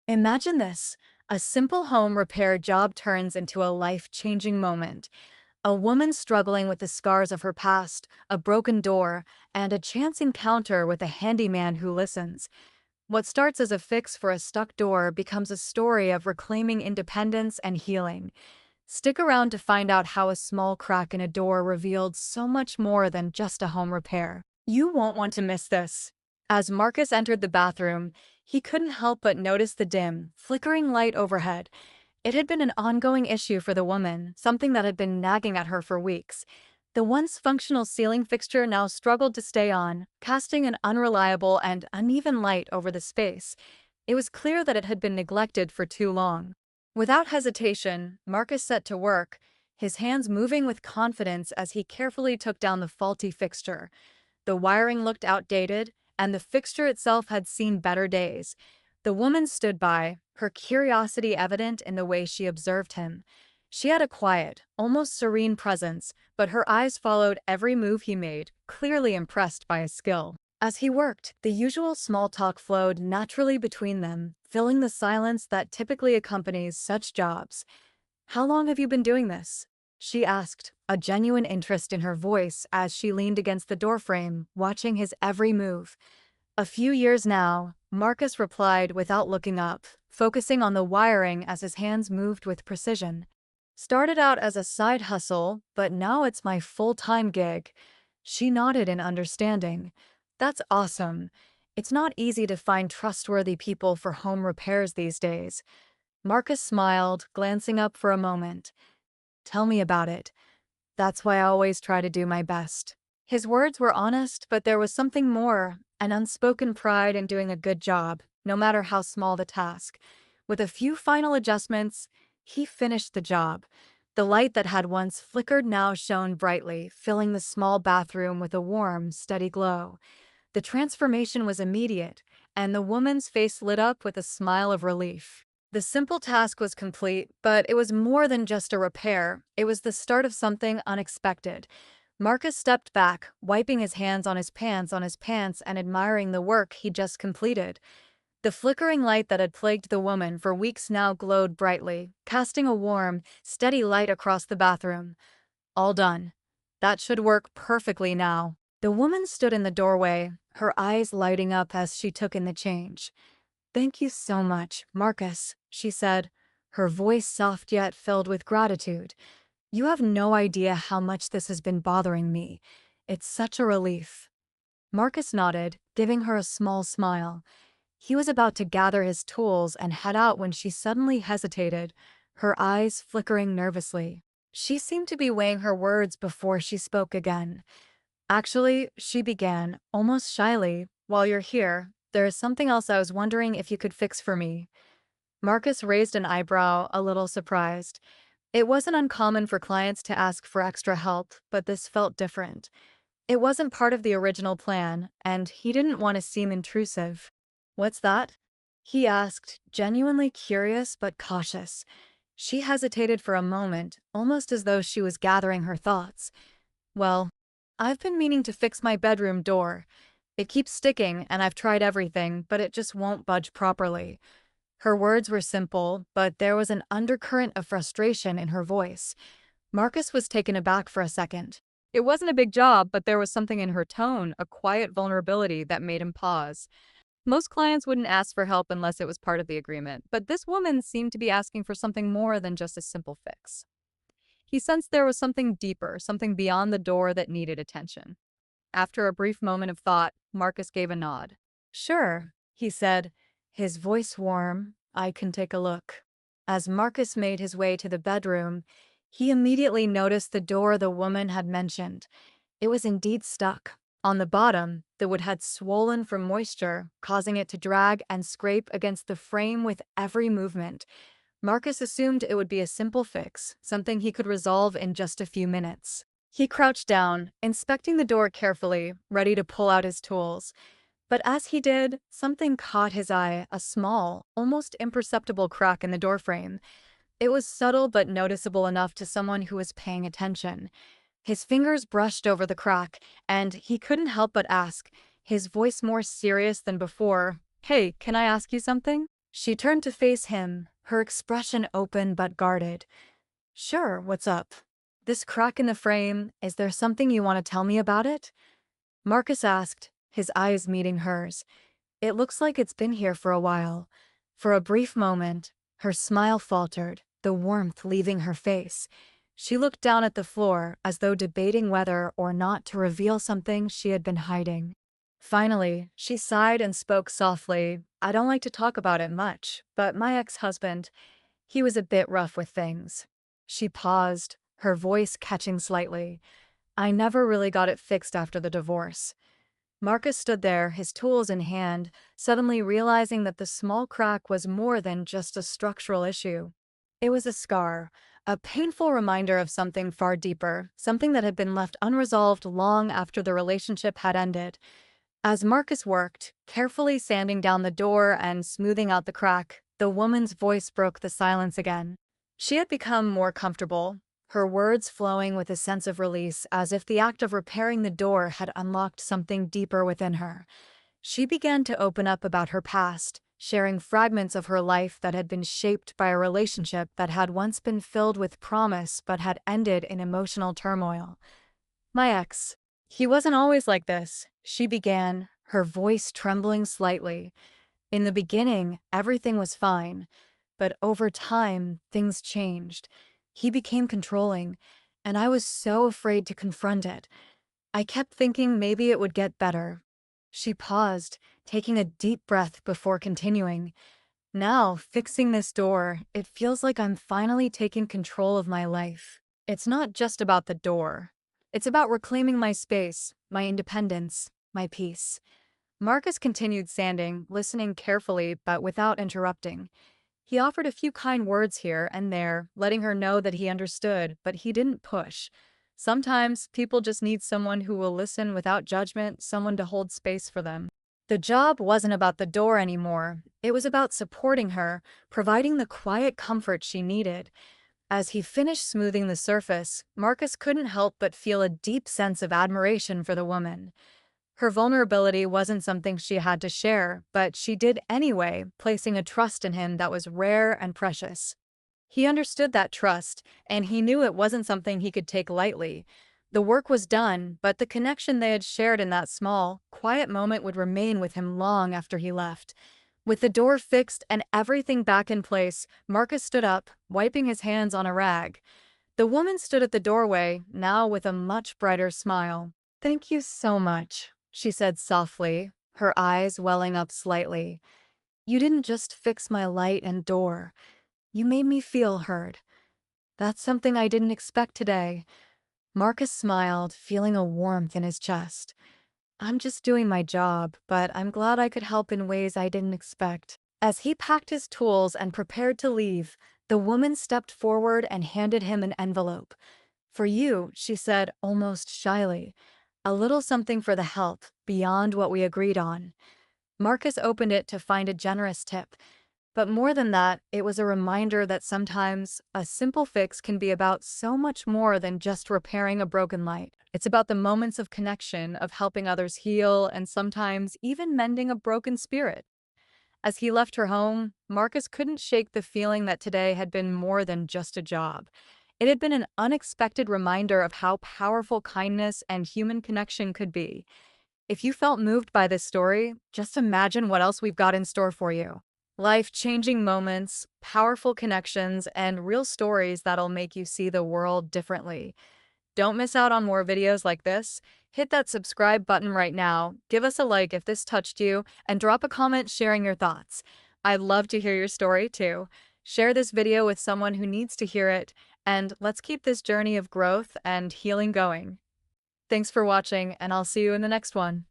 Imagine this. A simple home repair job turns into a life-changing moment. A woman struggling with the scars of her past, a broken door, and a chance encounter with a handyman who listens. What starts as a fix for a stuck door becomes a story of reclaiming independence and healing. Stick around to find out how a small crack in a door revealed so much more than just a home repair. You won't want to miss this. As Marcus entered the bathroom, he couldn't help but notice the dim, flickering light overhead. It had been an ongoing issue for the woman, something that had been nagging at her for weeks. The once functional ceiling fixture now struggled to stay on, casting an unreliable and uneven light over the space. It was clear that it had been neglected for too long. Without hesitation, Marcus set to work, his hands moving with confidence as he carefully took down the faulty fixture. The wiring looked outdated, and the fixture itself had seen better days. The woman stood by, her curiosity evident in the way she observed him. She had a quiet, almost serene presence, but her eyes followed every move he made, clearly impressed by his skill. As he worked, the usual small talk flowed naturally between them, filling the silence that typically accompanies such jobs. "How long have you been doing this?" she asked, a genuine interest in her voice as she leaned against the doorframe, watching his every move. "A few years now," Marcus replied without looking up, focusing on the wiring as his hands moved with precision. "Started out as a side hustle, but now it's my full-time gig." She nodded in understanding. "That's awesome. It's not easy to find trustworthy people for home repairs these days." Marcus smiled, glancing up for a moment. "Tell me about it. That's why I always try to do my best." His words were honest, but there was something more, an unspoken pride in doing a good job, no matter how small the task. With a few final adjustments, he finished the job. The light that had once flickered now shone brightly, filling the small bathroom with a warm, steady glow. The transformation was immediate, and the woman's face lit up with a smile of relief. The simple task was complete, but it was more than just a repair. It was the start of something unexpected. Marcus stepped back, wiping his hands on his pants and admiring the work he'd just completed. The flickering light that had plagued the woman for weeks now glowed brightly, casting a warm, steady light across the bathroom. "All done. That should work perfectly now." The woman stood in the doorway, her eyes lighting up as she took in the change. "Thank you so much, Marcus," she said, her voice soft yet filled with gratitude. "You have no idea how much this has been bothering me. It's such a relief." Marcus nodded, giving her a small smile. He was about to gather his tools and head out when she suddenly hesitated, her eyes flickering nervously. She seemed to be weighing her words before she spoke again. "Actually," she began, almost shyly, "while you're here, there is something else I was wondering if you could fix for me." Marcus raised an eyebrow, a little surprised. It wasn't uncommon for clients to ask for extra help, but this felt different. It wasn't part of the original plan, and he didn't want to seem intrusive. "What's that?" he asked, genuinely curious but cautious. She hesitated for a moment, almost as though she was gathering her thoughts. "Well, I've been meaning to fix my bedroom door. It keeps sticking, and I've tried everything, but it just won't budge properly." Her words were simple, but there was an undercurrent of frustration in her voice. Marcus was taken aback for a second. It wasn't a big job, but there was something in her tone, a quiet vulnerability that made him pause. Most clients wouldn't ask for help unless it was part of the agreement, but this woman seemed to be asking for something more than just a simple fix. He sensed there was something deeper, something beyond the door that needed attention. After a brief moment of thought, Marcus gave a nod. "Sure," he said, his voice warm. "I can take a look." As Marcus made his way to the bedroom, he immediately noticed the door the woman had mentioned. It was indeed stuck. On the bottom, the wood had swollen from moisture, causing it to drag and scrape against the frame with every movement. Marcus assumed it would be a simple fix, something he could resolve in just a few minutes. He crouched down, inspecting the door carefully, ready to pull out his tools. But as he did, something caught his eye, a small, almost imperceptible crack in the doorframe. It was subtle but noticeable enough to someone who was paying attention. His fingers brushed over the crack, and he couldn't help but ask, his voice more serious than before, "Hey, can I ask you something?" She turned to face him, her expression open but guarded. Sure, what's up? This crack in the frame, is there something you want to tell me about it? Marcus asked, his eyes meeting hers. It looks like it's been here for a while. For a brief moment, her smile faltered, the warmth leaving her face. She looked down at the floor as though debating whether or not to reveal something she had been hiding. Finally, she sighed and spoke softly. I don't like to talk about it much, but my ex-husband, he was a bit rough with things. She paused, her voice catching slightly. I never really got it fixed after the divorce. Marcus stood there, his tools in hand, suddenly realizing that the small crack was more than just a structural issue. It was a scar, a painful reminder of something far deeper, something that had been left unresolved long after the relationship had ended. As Marcus worked, carefully sanding down the door and smoothing out the crack, the woman's voice broke the silence again. She had become more comfortable, her words flowing with a sense of release, as if the act of repairing the door had unlocked something deeper within her. She began to open up about her past, sharing fragments of her life that had been shaped by a relationship that had once been filled with promise but had ended in emotional turmoil. My ex. He wasn't always like this, she began, her voice trembling slightly. In the beginning, everything was fine, but over time, things changed. He became controlling, and I was so afraid to confront it. I kept thinking maybe it would get better. She paused, taking a deep breath before continuing. Now, fixing this door, it feels like I'm finally taking control of my life. It's not just about the door. It's about reclaiming my space, my independence, my peace. Marcus continued sanding, listening carefully but without interrupting. He offered a few kind words here and there, letting her know that he understood, but he didn't push. Sometimes people just need someone who will listen without judgment, someone to hold space for them. The job wasn't about the door anymore. It was about supporting her, providing the quiet comfort she needed. As he finished smoothing the surface, Marcus couldn't help but feel a deep sense of admiration for the woman. Her vulnerability wasn't something she had to share, but she did anyway, placing a trust in him that was rare and precious. He understood that trust, and he knew it wasn't something he could take lightly. The work was done, but the connection they had shared in that small, quiet moment would remain with him long after he left. With the door fixed and everything back in place, Marcus stood up, wiping his hands on a rag. The woman stood at the doorway, now with a much brighter smile. Thank you so much, she said softly, her eyes welling up slightly. You didn't just fix my light and door. You made me feel heard. That's something I didn't expect today. Marcus smiled, feeling a warmth in his chest. I'm just doing my job, but I'm glad I could help in ways I didn't expect. As he packed his tools and prepared to leave, the woman stepped forward and handed him an envelope. For you, she said almost shyly. A little something for the help, beyond what we agreed on. Marcus opened it to find a generous tip. But more than that, it was a reminder that sometimes a simple fix can be about so much more than just repairing a broken light. It's about the moments of connection, of helping others heal, and sometimes even mending a broken spirit. As he left her home, Marcus couldn't shake the feeling that today had been more than just a job. It had been an unexpected reminder of how powerful kindness and human connection could be. If you felt moved by this story, just imagine what else we've got in store for you. Life-changing moments, powerful connections, and real stories that'll make you see the world differently. Don't miss out on more videos like this. Hit that subscribe button right now, give us a like if this touched you, and drop a comment sharing your thoughts. I'd love to hear your story too. Share this video with someone who needs to hear it, and let's keep this journey of growth and healing going. Thanks for watching, and I'll see you in the next one.